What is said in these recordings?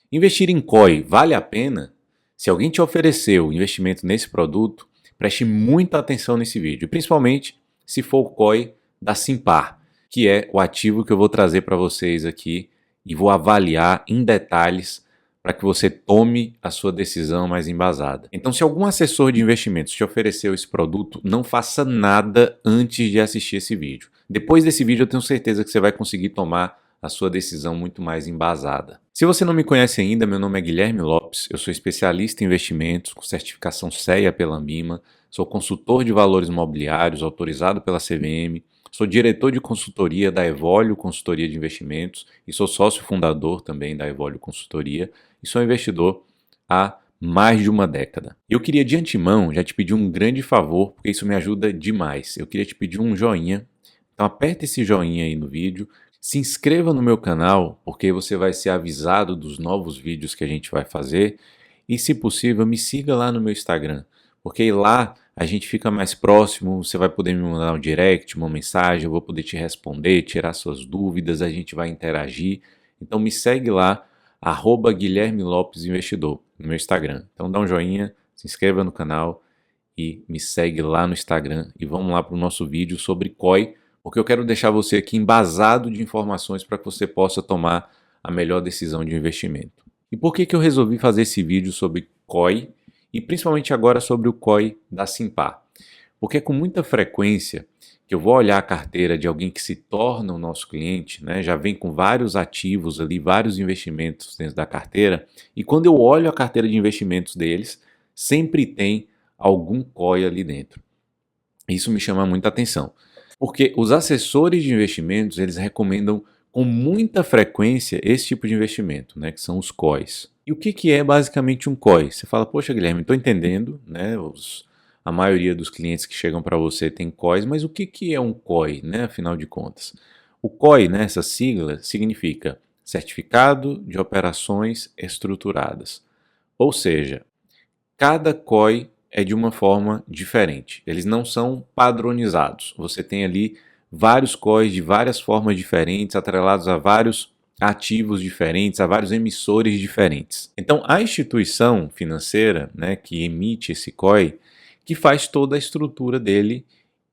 Investir em COI vale a pena? Se alguém te ofereceu investimento nesse produto, preste muita atenção nesse vídeo, principalmente se for o COI da Simpar, que é o ativo que eu vou trazer para vocês aqui e vou avaliar em detalhes para que você tome a sua decisão mais embasada. Então, se algum assessor de investimentos te ofereceu esse produto, não faça nada antes de assistir esse vídeo. Depois desse vídeo, eu tenho certeza que você vai conseguir tomar a sua decisão muito mais embasada. Se você não me conhece ainda, meu nome é Guilherme Lopes, eu sou especialista em investimentos com certificação CEA pela Ambima, sou consultor de valores imobiliários autorizado pela CVM, sou diretor de consultoria da Evolio Consultoria de Investimentos e sou sócio fundador também da Evolio Consultoria e sou investidor há mais de uma década. Eu queria de antemão já te pedir um grande favor, porque isso me ajuda demais. Eu queria te pedir um joinha, então aperta esse joinha aí no vídeo, se inscreva no meu canal, porque você vai ser avisado dos novos vídeos que a gente vai fazer. E, se possível, me siga lá no meu Instagram, porque lá a gente fica mais próximo, você vai poder me mandar um direct, uma mensagem, eu vou poder te responder, tirar suas dúvidas, a gente vai interagir. Então me segue lá, @Guilherme Lopes Investidor, no meu Instagram. Então dá um joinha, se inscreva no canal e me segue lá no Instagram. E vamos lá para o nosso vídeo sobre COI, porque eu quero deixar você aqui embasado de informações para que você possa tomar a melhor decisão de investimento. E por que eu resolvi fazer esse vídeo sobre COI e principalmente agora sobre o COI da Simpar? Porque é com muita frequência que eu vou olhar a carteira de alguém que se torna o nosso cliente, né? Já vem com vários ativos ali, vários investimentos dentro da carteira, e quando eu olho a carteira de investimentos deles, sempre tem algum COI ali dentro. Isso me chama muita atenção. Porque os assessores de investimentos, eles recomendam com muita frequência esse tipo de investimento, né, que são os COIs. E o que é basicamente um COI? Você fala, poxa, Guilherme, estou entendendo, né, a maioria dos clientes que chegam para você tem COIs, mas o que é um COI, né, afinal de contas? O COI, né, essa sigla, significa Certificado de Operações Estruturadas. Ou seja, cada COI é de uma forma diferente. Eles não são padronizados. Você tem ali vários COIs de várias formas diferentes, atrelados a vários ativos diferentes, a vários emissores diferentes. Então, a instituição financeira, né, que emite esse COI, que faz toda a estrutura dele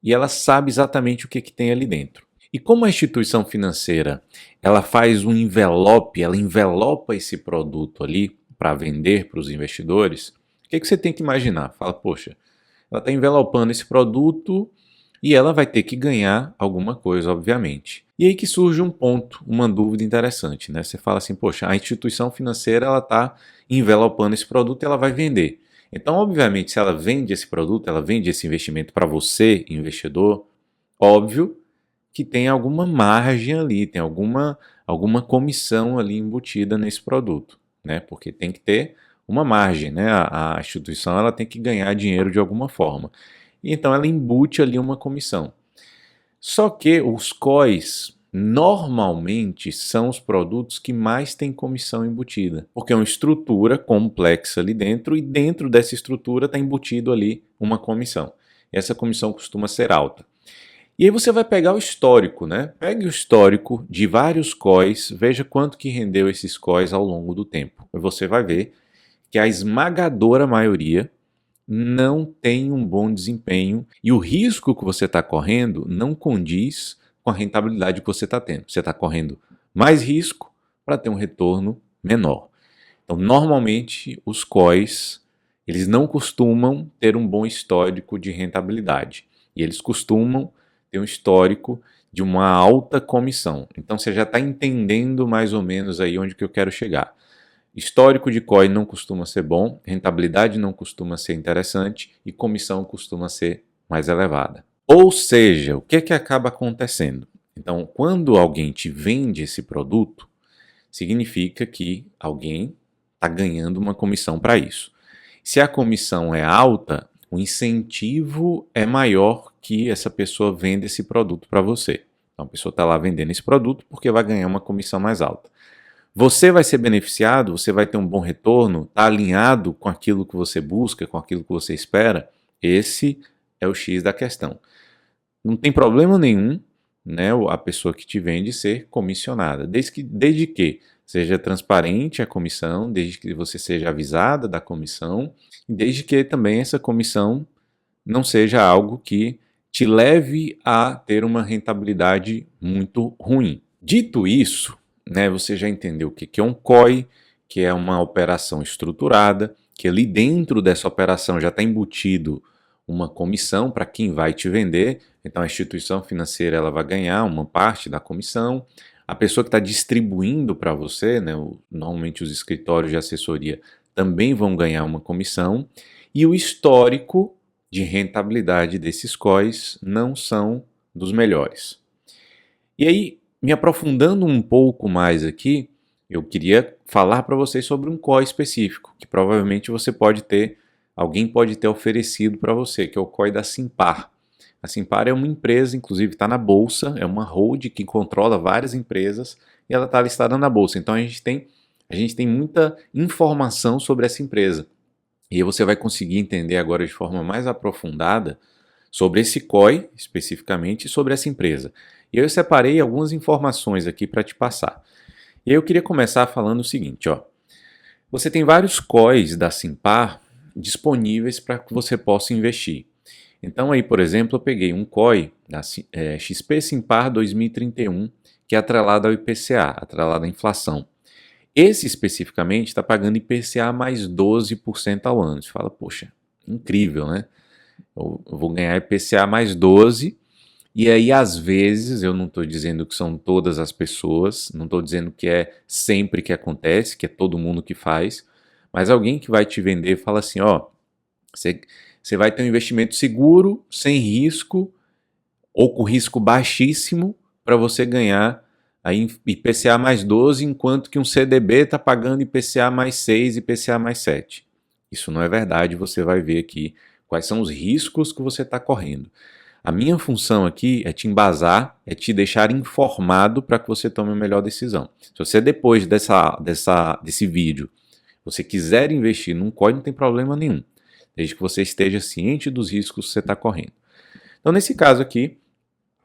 e ela sabe exatamente o que tem ali dentro. E como a instituição financeira ela faz um envelope, ela envelopa esse produto ali para vender para os investidores, o que você tem que imaginar? Fala, poxa, ela está envelopando esse produto e ela vai ter que ganhar alguma coisa, obviamente. E aí que surge um ponto, uma dúvida interessante, né? Você fala assim, poxa, a instituição financeira ela está envelopando esse produto e ela vai vender. Então, obviamente, se ela vende esse produto, ela vende esse investimento para você, investidor, óbvio que tem alguma margem ali, tem alguma comissão ali embutida nesse produto, né? Porque tem que ter uma margem, né? A instituição ela tem que ganhar dinheiro de alguma forma. E então ela embute ali uma comissão. Só que os COIs normalmente são os produtos que mais têm comissão embutida, porque é uma estrutura complexa ali dentro e dentro dessa estrutura está embutido ali uma comissão. Essa comissão costuma ser alta. E aí você vai pegar o histórico, né? Pegue o histórico de vários COIs, veja quanto que rendeu esses COIs ao longo do tempo. E você vai ver que a esmagadora maioria não tem um bom desempenho e o risco que você está correndo não condiz com a rentabilidade que você está tendo. Você está correndo mais risco para ter um retorno menor. Então, normalmente, os COIs eles não costumam ter um bom histórico de rentabilidade e eles costumam ter um histórico de uma alta comissão. Então, você já está entendendo mais ou menos aí onde que eu quero chegar. Histórico de COI não costuma ser bom, rentabilidade não costuma ser interessante e comissão costuma ser mais elevada. Ou seja, o que acaba acontecendo? Então, quando alguém te vende esse produto, significa que alguém está ganhando uma comissão para isso. Se a comissão é alta, o incentivo é maior que essa pessoa venda esse produto para você. Então, a pessoa está lá vendendo esse produto porque vai ganhar uma comissão mais alta. Você vai ser beneficiado, você vai ter um bom retorno, está alinhado com aquilo que você busca, com aquilo que você espera? Esse é o X da questão. Não tem problema nenhum, né, a pessoa que te vende ser comissionada, desde que seja transparente a comissão, desde que você seja avisada da comissão, e desde que também essa comissão não seja algo que te leve a ter uma rentabilidade muito ruim. Dito isso, né, você já entendeu o que é um COI, que é uma operação estruturada, que ali dentro dessa operação já está embutido uma comissão para quem vai te vender. Então a instituição financeira ela vai ganhar uma parte da comissão. A pessoa que está distribuindo para você, né, normalmente os escritórios de assessoria também vão ganhar uma comissão. E o histórico de rentabilidade desses COIs não são dos melhores. E aí, me aprofundando um pouco mais aqui, eu queria falar para vocês sobre um COI específico, que provavelmente alguém pode ter oferecido para você, que é o COI da Simpar. A Simpar é uma empresa, inclusive está na bolsa, é uma hold que controla várias empresas e ela está listada na bolsa. Então a gente tem muita informação sobre essa empresa. E aí você vai conseguir entender agora de forma mais aprofundada sobre esse COI, especificamente, e sobre essa empresa. E eu separei algumas informações aqui para te passar. E aí eu queria começar falando o seguinte, ó. Você tem vários COIs da Simpar disponíveis para que você possa investir. Então aí, por exemplo, eu peguei um COI da XP Simpar 2031, que é atrelado ao IPCA, atrelado à inflação. Esse especificamente está pagando IPCA mais 12% ao ano. Você fala, poxa, incrível, né? Eu vou ganhar IPCA mais 12%, e aí às vezes, eu não estou dizendo que são todas as pessoas, não estou dizendo que é sempre que acontece, que é todo mundo que faz, mas alguém que vai te vender fala assim, ó, você vai ter um investimento seguro, sem risco, ou com risco baixíssimo, para você ganhar aí IPCA mais 12, enquanto que um CDB está pagando IPCA mais 6, IPCA mais 7. Isso não é verdade, você vai ver aqui quais são os riscos que você está correndo. A minha função aqui é te embasar, é te deixar informado para que você tome a melhor decisão. Se você depois desse vídeo, você quiser investir num COI, não tem problema nenhum, desde que você esteja ciente dos riscos que você está correndo. Então nesse caso aqui,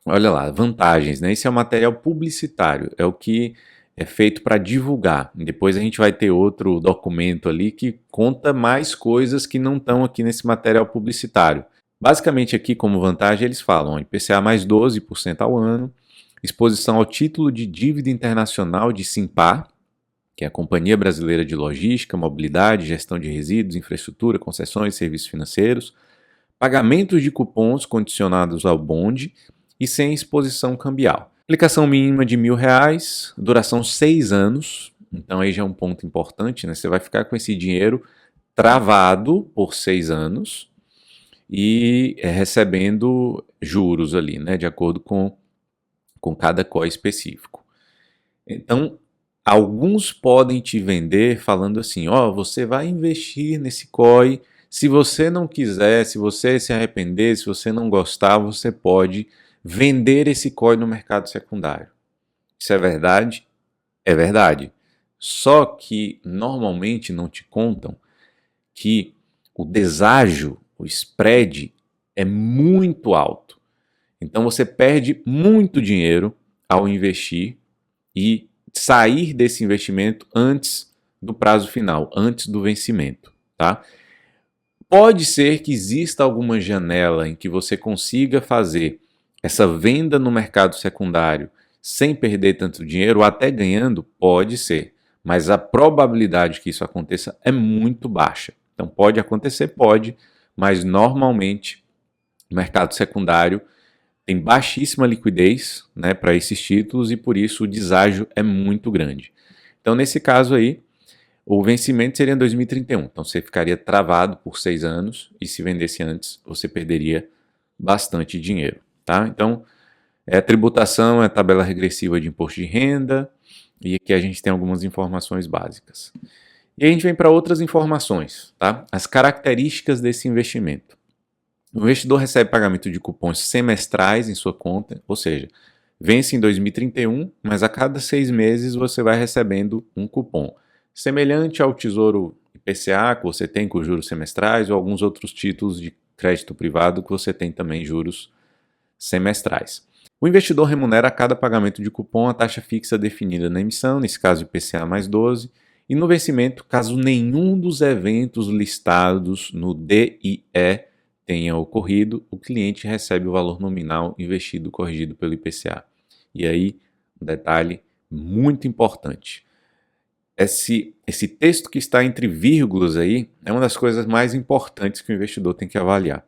olha lá, vantagens, né? Esse é o material publicitário, é o que é feito para divulgar. Depois a gente vai ter outro documento ali que conta mais coisas que não estão aqui nesse material publicitário. Basicamente aqui como vantagem eles falam IPCA mais 12% ao ano, exposição ao título de dívida internacional de Simpar, que é a Companhia Brasileira de Logística, Mobilidade, Gestão de Resíduos, Infraestrutura, Concessões e Serviços Financeiros, pagamentos de cupons condicionados ao bonde e sem exposição cambial. Aplicação mínima de R$1.000, duração 6 anos, então aí já é um ponto importante, né? Você vai ficar com esse dinheiro travado por 6 anos e recebendo juros ali, né? De acordo com cada COI específico. Então, alguns podem te vender falando assim, ó, você vai investir nesse COI, se você não quiser, se você se arrepender, se você não gostar, você pode vender esse COI no mercado secundário. Isso é verdade? É verdade. Só que normalmente não te contam que o deságio, o spread, é muito alto. Então você perde muito dinheiro ao investir e sair desse investimento antes do prazo final, antes do vencimento, tá? Pode ser que exista alguma janela em que você consiga fazer essa venda no mercado secundário sem perder tanto dinheiro, ou até ganhando, pode ser, mas a probabilidade que isso aconteça é muito baixa. Então pode acontecer, pode, mas normalmente o mercado secundário tem baixíssima liquidez, né, para esses títulos e por isso o deságio é muito grande. Então nesse caso aí, o vencimento seria em 2031, então você ficaria travado por 6 anos e se vendesse antes você perderia bastante dinheiro. Tá? Então, a tributação é a tabela regressiva de imposto de renda, e aqui a gente tem algumas informações básicas. E a gente vem para outras informações, tá? As características desse investimento. O investidor recebe pagamento de cupons semestrais em sua conta, ou seja, vence em 2031, mas a cada 6 meses você vai recebendo um cupom, semelhante ao Tesouro IPCA que você tem com juros semestrais ou alguns outros títulos de crédito privado que você tem também juros semestrais. O investidor remunera a cada pagamento de cupom a taxa fixa definida na emissão, nesse caso IPCA mais 12, e no vencimento, caso nenhum dos eventos listados no DIE tenha ocorrido, o cliente recebe o valor nominal investido corrigido pelo IPCA. E aí, um detalhe muito importante. Esse texto que está entre vírgulas aí é uma das coisas mais importantes que o investidor tem que avaliar.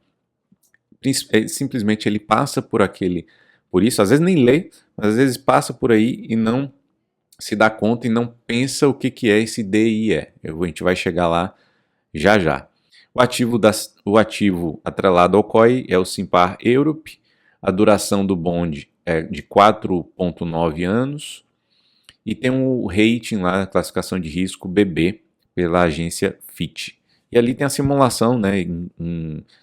Simplesmente ele passa por isso, às vezes nem lê, mas às vezes passa por aí e não se dá conta e não pensa o que é esse DIE. A gente vai chegar lá já já. O ativo atrelado ao COI é o Simpar Europe, a duração do bond é de 4,9 anos e tem um rating lá, a classificação de risco BB, pela agência Fitch. E ali tem a simulação, né,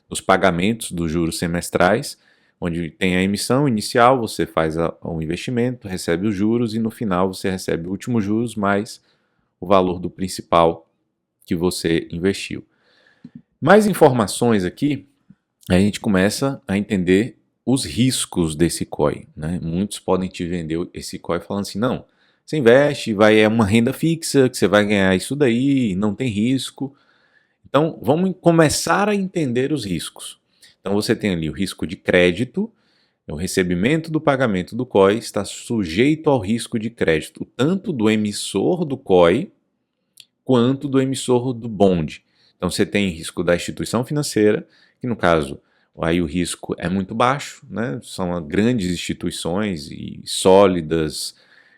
dos pagamentos dos juros semestrais, onde tem a emissão inicial, você faz o investimento, recebe os juros e no final você recebe o último juros mais o valor do principal que você investiu. Mais informações aqui, a gente começa a entender os riscos desse COI. Né? Muitos podem te vender esse COI falando assim, não, você investe, é uma renda fixa, que você vai ganhar isso daí, não tem risco. Então, vamos começar a entender os riscos. Então, você tem ali o risco de crédito, o recebimento do pagamento do COI está sujeito ao risco de crédito, tanto do emissor do COI, quanto do emissor do bond. Então, você tem risco da instituição financeira, que no caso, aí o risco é muito baixo, né? São grandes instituições e sólidas,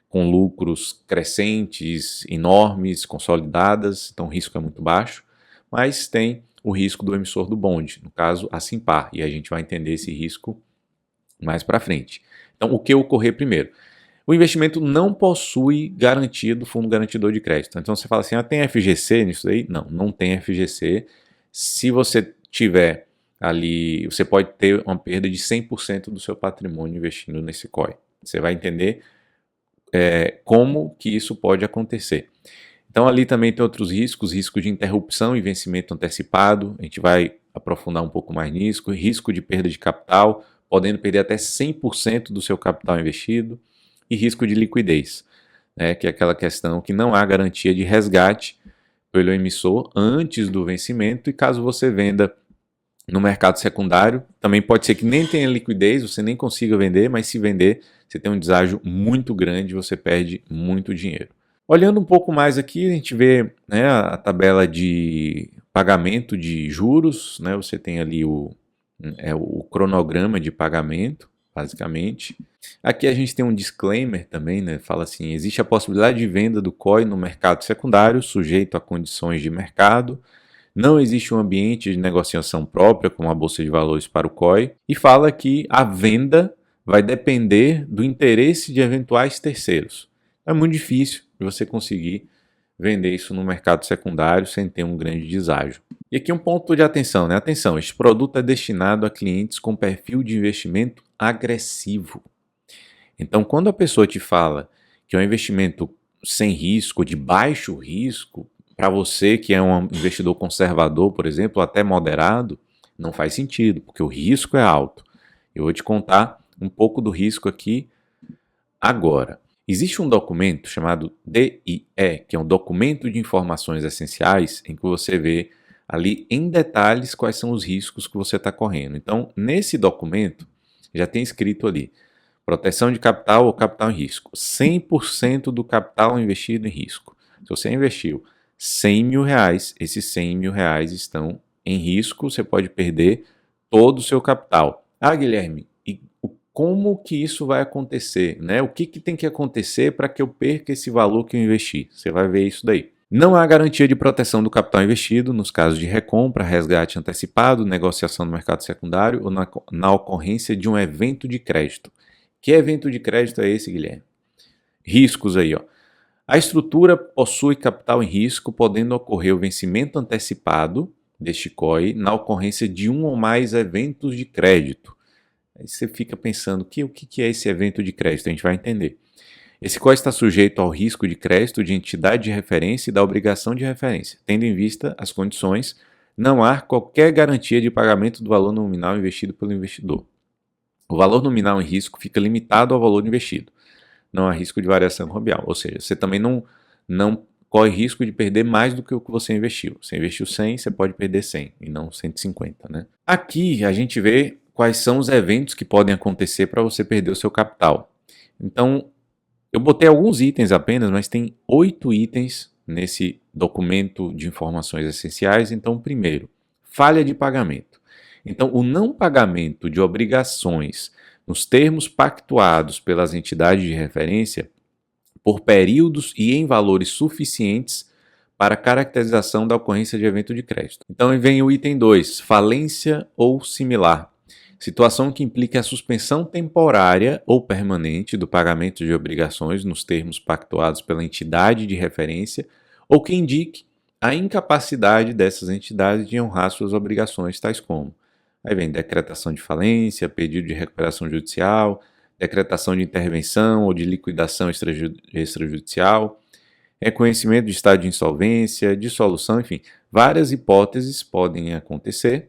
com lucros crescentes, enormes, consolidadas, então o risco é muito baixo, mas tem o risco do emissor do bond, no caso a Simpar, e a gente vai entender esse risco mais para frente. Então, o que ocorrer primeiro? O investimento não possui garantia do fundo garantidor de crédito. Então, você fala assim, tem FGC nisso aí? Não, não tem FGC. Se você tiver ali, você pode ter uma perda de 100% do seu patrimônio investindo nesse COI. Você vai entender como que isso pode acontecer. Então ali também tem outros riscos, risco de interrupção e vencimento antecipado, a gente vai aprofundar um pouco mais nisso, risco de perda de capital, podendo perder até 100% do seu capital investido, e risco de liquidez, né, que é aquela questão que não há garantia de resgate pelo emissor antes do vencimento, e caso você venda no mercado secundário, também pode ser que nem tenha liquidez, você nem consiga vender, mas se vender, você tem um deságio muito grande, você perde muito dinheiro. Olhando um pouco mais aqui, a gente vê, né, a tabela de pagamento de juros, né, você tem ali o cronograma de pagamento, basicamente. Aqui a gente tem um disclaimer também, né, fala assim, existe a possibilidade de venda do COI no mercado secundário, sujeito a condições de mercado, não existe um ambiente de negociação própria, como a Bolsa de Valores para o COI, e fala que a venda vai depender do interesse de eventuais terceiros. É muito difícil de você conseguir vender isso no mercado secundário sem ter um grande deságio. E aqui um ponto de atenção, né? Atenção, este produto é destinado a clientes com perfil de investimento agressivo. Então, quando a pessoa te fala que é um investimento sem risco, de baixo risco, para você que é um investidor conservador, por exemplo, até moderado, não faz sentido, porque o risco é alto. Eu vou te contar um pouco do risco aqui agora. Existe um documento chamado DIE, que é um documento de informações essenciais, em que você vê ali em detalhes quais são os riscos que você está correndo. Então, nesse documento, já tem escrito ali, proteção de capital ou capital em risco. 100% do capital investido em risco. Se você investiu 100 mil reais, esses 100 mil reais estão em risco, você pode perder todo o seu capital. Guilherme, como que isso vai acontecer, né? O que tem que acontecer para que eu perca esse valor que eu investi? Você vai ver isso daí. Não há garantia de proteção do capital investido nos casos de recompra, resgate antecipado, negociação no mercado secundário ou na ocorrência de um evento de crédito. Que evento de crédito é esse, Guilherme? Riscos aí, ó. A estrutura possui capital em risco, podendo ocorrer o vencimento antecipado deste COI na ocorrência de um ou mais eventos de crédito. Aí você fica pensando, o que é esse evento de crédito? A gente vai entender. Esse COI está sujeito ao risco de crédito de entidade de referência e da obrigação de referência. Tendo em vista as condições, não há qualquer garantia de pagamento do valor nominal investido pelo investidor. o valor nominal em risco fica limitado ao valor investido, não há risco de variação cambial, ou seja, você também não corre risco de perder mais do que o que você investiu. Você investiu 100, você pode perder 100 e não 150, né? Aqui a gente vê quais são os eventos que podem acontecer para você perder o seu capital. Então, eu botei alguns itens apenas, mas tem 8 itens nesse documento de informações essenciais. Então, primeiro, falha de pagamento. Então, o não pagamento de obrigações nos termos pactuados pelas entidades de referência por períodos e em valores suficientes para caracterização da ocorrência de evento de crédito. Então vem o item 2, falência ou similar. Situação que implica a suspensão temporária ou permanente do pagamento de obrigações nos termos pactuados pela entidade de referência ou que indique a incapacidade dessas entidades de honrar suas obrigações, tais como. Aí vem decretação de falência, pedido de recuperação judicial, decretação de intervenção ou de liquidação extrajudicial, reconhecimento de estado de insolvência, dissolução, enfim, várias hipóteses podem acontecer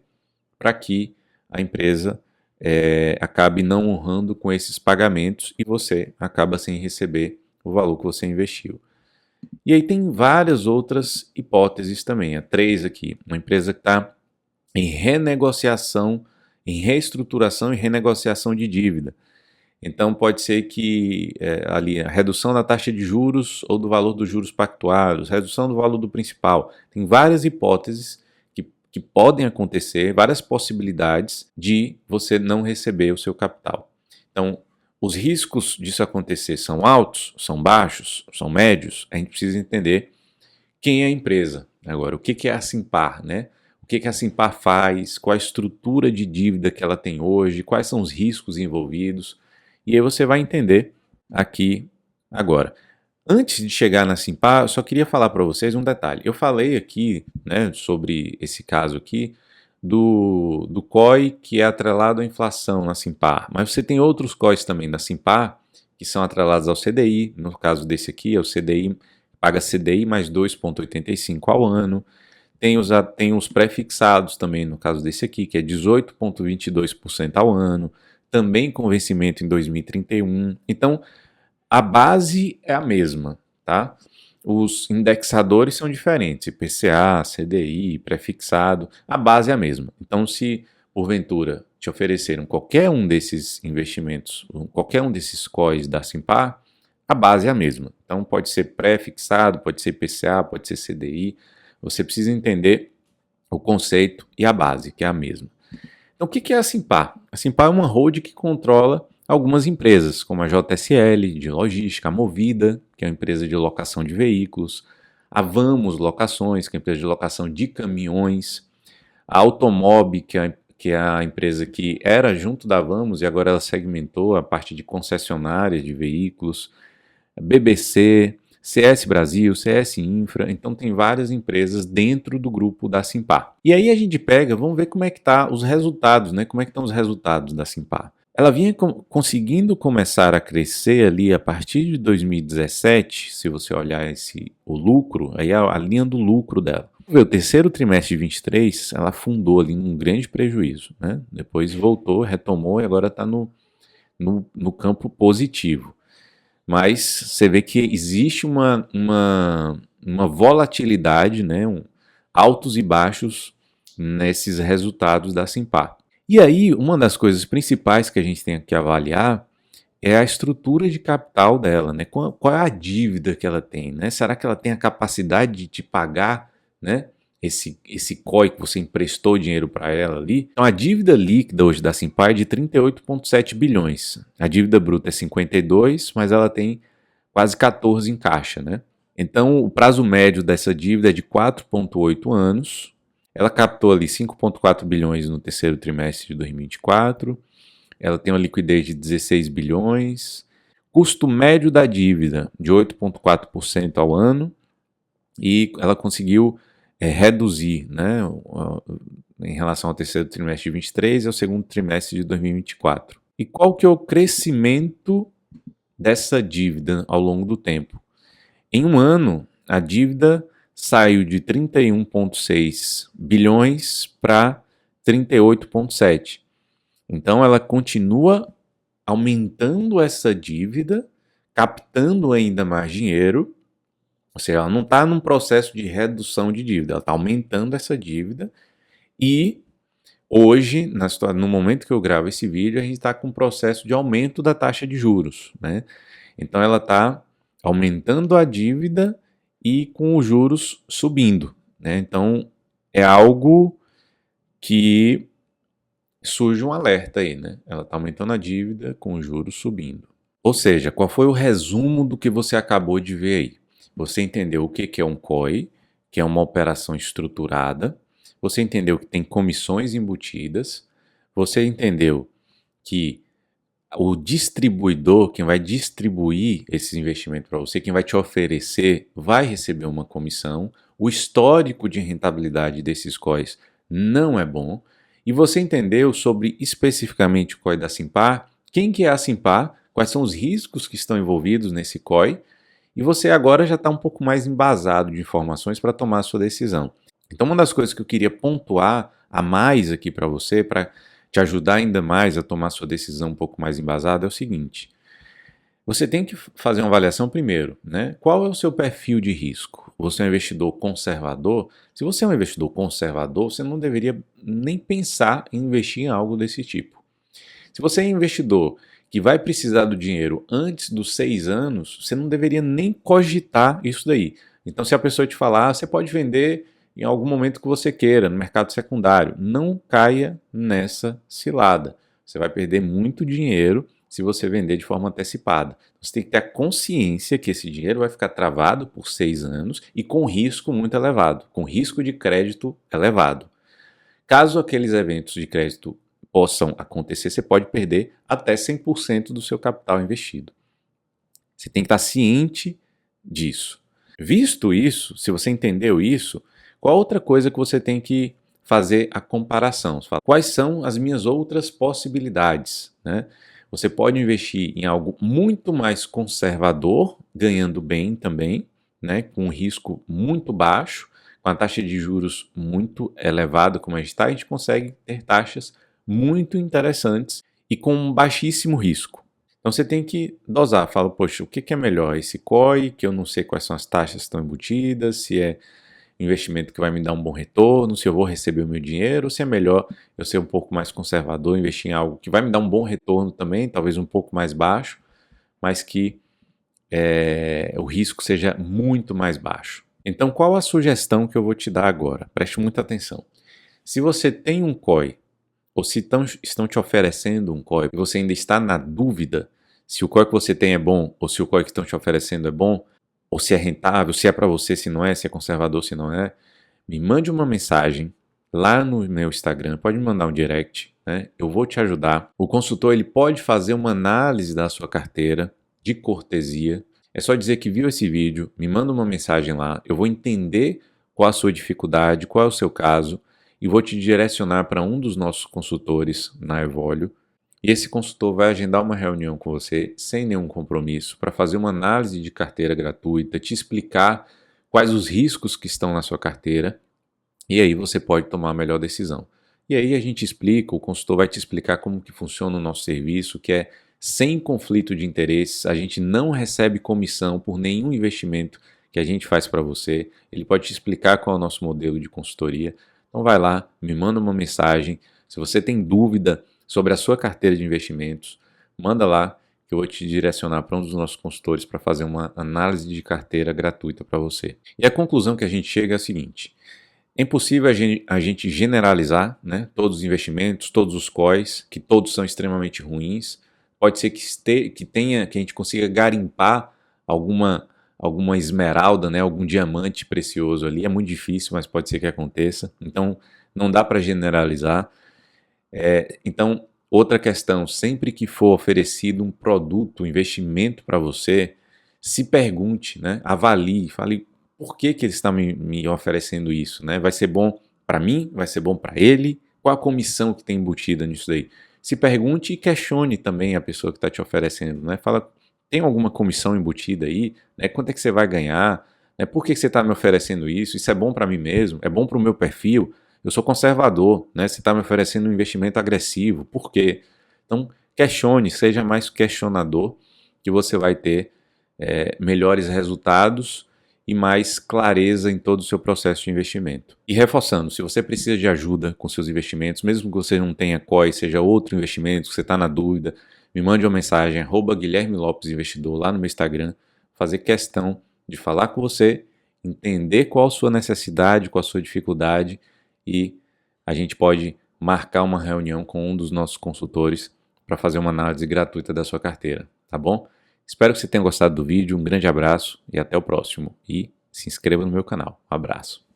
para que a empresa acabe não honrando com esses pagamentos e você acaba sem receber o valor que você investiu. E aí tem várias outras hipóteses também, há 3 aqui. Uma empresa que está em renegociação, em reestruturação e renegociação de dívida. Então pode ser que ali a redução da taxa de juros ou do valor dos juros pactuados, redução do valor do principal. Tem várias hipóteses que podem acontecer, várias possibilidades de você não receber o seu capital. Então, os riscos disso acontecer são altos, são baixos, são médios. A gente precisa entender quem é a empresa. Agora, o que é a Simpar, né? O que a Simpar faz, qual a estrutura de dívida que ela tem hoje, quais são os riscos envolvidos. E aí você vai entender aqui agora. Antes de chegar na Simpar, eu só queria falar para vocês um detalhe. Eu falei aqui, né, sobre esse caso aqui do COI que é atrelado à inflação na Simpar, mas você tem outros COIs também da Simpar que são atrelados ao CDI. No caso desse aqui, é o CDI, paga CDI mais 2,85 ao ano. Tem os pré-fixados também, no caso desse aqui, que é 18,22% ao ano, também com vencimento em 2031. Então, a base é a mesma, tá? Os indexadores são diferentes, IPCA, CDI, pré-fixado, a base é a mesma. Então, se porventura te ofereceram qualquer um desses investimentos, qualquer um desses COIs da Simpar, a base é a mesma. Então, pode ser pré-fixado, pode ser IPCA, pode ser CDI. Você precisa entender o conceito e a base, que é a mesma. Então, o que é a Simpar? A Simpar é uma holding que controla algumas empresas, como a JSL, de logística, a Movida, que é uma empresa de locação de veículos, a Vamos Locações, que é uma empresa de locação de caminhões, a Automob, que é a empresa que era junto da Vamos e agora ela segmentou a parte de concessionárias de veículos, a BBC, CS Brasil, CS Infra, então tem várias empresas dentro do grupo da Simpar. E aí a gente pega, vamos ver como é que tá os resultados, né? Como é que estão os resultados da Simpar. Ela vinha conseguindo começar a crescer ali a partir de 2017, se você olhar o lucro, aí a linha do lucro dela. O terceiro trimestre de 23, ela afundou ali num grande prejuízo, né? Depois voltou, retomou e agora está no campo positivo. Mas você vê que existe uma volatilidade, né, altos e baixos nesses resultados da Simpar. E aí, uma das coisas principais que a gente tem que avaliar é a estrutura de capital dela, né? Qual é a dívida que ela tem, né? Será que ela tem a capacidade de te pagar, né, esse COI que você emprestou dinheiro para ela ali? Então, a dívida líquida hoje da Simpar é de 38,7 bilhões. A dívida bruta é 52, mas ela tem quase 14 em caixa, né? Então, o prazo médio dessa dívida é de 4,8 anos. Ela captou ali 5,4 bilhões no terceiro trimestre de 2024. Ela tem uma liquidez de 16 bilhões. Custo médio da dívida de 8,4% ao ano. E ela conseguiu reduzir, né, em relação ao terceiro trimestre de 2023 e ao segundo trimestre de 2024. E qual que é o crescimento dessa dívida ao longo do tempo? Em um ano, a dívida saiu de 31,6 bilhões para 38,7. Então ela continua aumentando essa dívida, captando ainda mais dinheiro, ou seja, ela não está num processo de redução de dívida, ela está aumentando essa dívida e hoje, no momento que eu gravo esse vídeo, a gente está com um processo de aumento da taxa de juros, né? Então ela está aumentando a dívida e com os juros subindo, né? Então é algo que surge um alerta aí, né? Ela está aumentando a dívida com os juros subindo. Ou seja, qual foi o resumo do que você acabou de ver aí? Você entendeu o que é um COI, que é uma operação estruturada. Você entendeu que tem comissões embutidas. Você entendeu que o distribuidor, quem vai distribuir esses investimentos para você, quem vai te oferecer, vai receber uma comissão. O histórico de rentabilidade desses COIs não é bom. E você entendeu sobre especificamente o COI da Simpar, quem que é a Simpar, quais são os riscos que estão envolvidos nesse COI, e você agora já está um pouco mais embasado de informações para tomar a sua decisão. Então uma das coisas que eu queria pontuar a mais aqui para você, para te ajudar ainda mais a tomar a sua decisão um pouco mais embasada, é o seguinte: você tem que fazer uma avaliação primeiro, né? Qual é o seu perfil de risco? Você é um investidor conservador? Se você é um investidor conservador, você não deveria nem pensar em investir em algo desse tipo. Se você é um investidor que vai precisar do dinheiro antes dos 6 anos, você não deveria nem cogitar isso daí. Então, se a pessoa te falar, você pode vender em algum momento que você queira, no mercado secundário, não caia nessa cilada. Você vai perder muito dinheiro se você vender de forma antecipada. Você tem que ter a consciência que esse dinheiro vai ficar travado por 6 anos e com risco muito elevado, com risco de crédito elevado. Caso aqueles eventos de crédito possam acontecer, você pode perder até 100% do seu capital investido. Você tem que estar ciente disso. Visto isso, se você entendeu isso, qual outra coisa que você tem que fazer a comparação? Você fala, quais são as minhas outras possibilidades, né? Você pode investir em algo muito mais conservador, ganhando bem também, né? Com um risco muito baixo, com a taxa de juros muito elevada como a gente consegue ter taxas muito interessantes e com baixíssimo risco. Então você tem que dosar, fala, poxa, o que é melhor? Esse COI, que eu não sei quais são as taxas que estão embutidas, se é investimento que vai me dar um bom retorno, se eu vou receber o meu dinheiro, se é melhor eu ser um pouco mais conservador, investir em algo que vai me dar um bom retorno também, talvez um pouco mais baixo, mas que o risco seja muito mais baixo. Então qual a sugestão que eu vou te dar agora? Preste muita atenção. Se você tem um COI, ou se estão te oferecendo um COI e você ainda está na dúvida se o COI que você tem é bom ou se o COI que estão te oferecendo é bom, ou se é rentável, se é para você, se não é, se é conservador, se não é, me mande uma mensagem lá no meu Instagram, pode me mandar um direct, né? Eu vou te ajudar. O consultor ele pode fazer uma análise da sua carteira de cortesia. É só dizer que viu esse vídeo, me manda uma mensagem lá, eu vou entender qual a sua dificuldade, qual é o seu caso, e vou te direcionar para um dos nossos consultores na Evolio. E esse consultor vai agendar uma reunião com você sem nenhum compromisso para fazer uma análise de carteira gratuita, te explicar quais os riscos que estão na sua carteira e aí você pode tomar a melhor decisão. E aí a gente explica, o consultor vai te explicar como que funciona o nosso serviço, que é sem conflito de interesses, a gente não recebe comissão por nenhum investimento que a gente faz para você, ele pode te explicar qual é o nosso modelo de consultoria. Então vai lá, me manda uma mensagem, se você tem dúvida sobre a sua carteira de investimentos, manda lá que eu vou te direcionar para um dos nossos consultores para fazer uma análise de carteira gratuita para você. E a conclusão que a gente chega é a seguinte: é impossível a gente generalizar, né, todos os investimentos, todos os COIs, que todos são extremamente ruins. Pode ser que a gente consiga garimpar alguma esmeralda, né, algum diamante precioso ali. É muito difícil, mas pode ser que aconteça. Então, não dá para generalizar. Então, outra questão, sempre que for oferecido um produto, um investimento para você, se pergunte, né, avalie, fale por que ele está me oferecendo isso, né? Vai ser bom para mim? Vai ser bom para ele? Qual a comissão que tem embutida nisso daí? Se pergunte e questione também a pessoa que está te oferecendo, né? Fala, tem alguma comissão embutida aí? Né? Quanto é que você vai ganhar? Né? Por que você está me oferecendo isso? Isso é bom para mim mesmo? É bom para o meu perfil? eu sou conservador, né? Você está me oferecendo um investimento agressivo, por quê? Então, questione, seja mais questionador, que você vai ter melhores resultados e mais clareza em todo o seu processo de investimento. E reforçando, se você precisa de ajuda com seus investimentos, mesmo que você não tenha COI, seja outro investimento, que você está na dúvida, me mande uma mensagem, @Guilherme Lopes Investidor, lá no meu Instagram, fazer questão de falar com você, entender qual a sua necessidade, qual a sua dificuldade, e a gente pode marcar uma reunião com um dos nossos consultores para fazer uma análise gratuita da sua carteira, tá bom? Espero que você tenha gostado do vídeo, um grande abraço e até o próximo. E se inscreva no meu canal. Um abraço.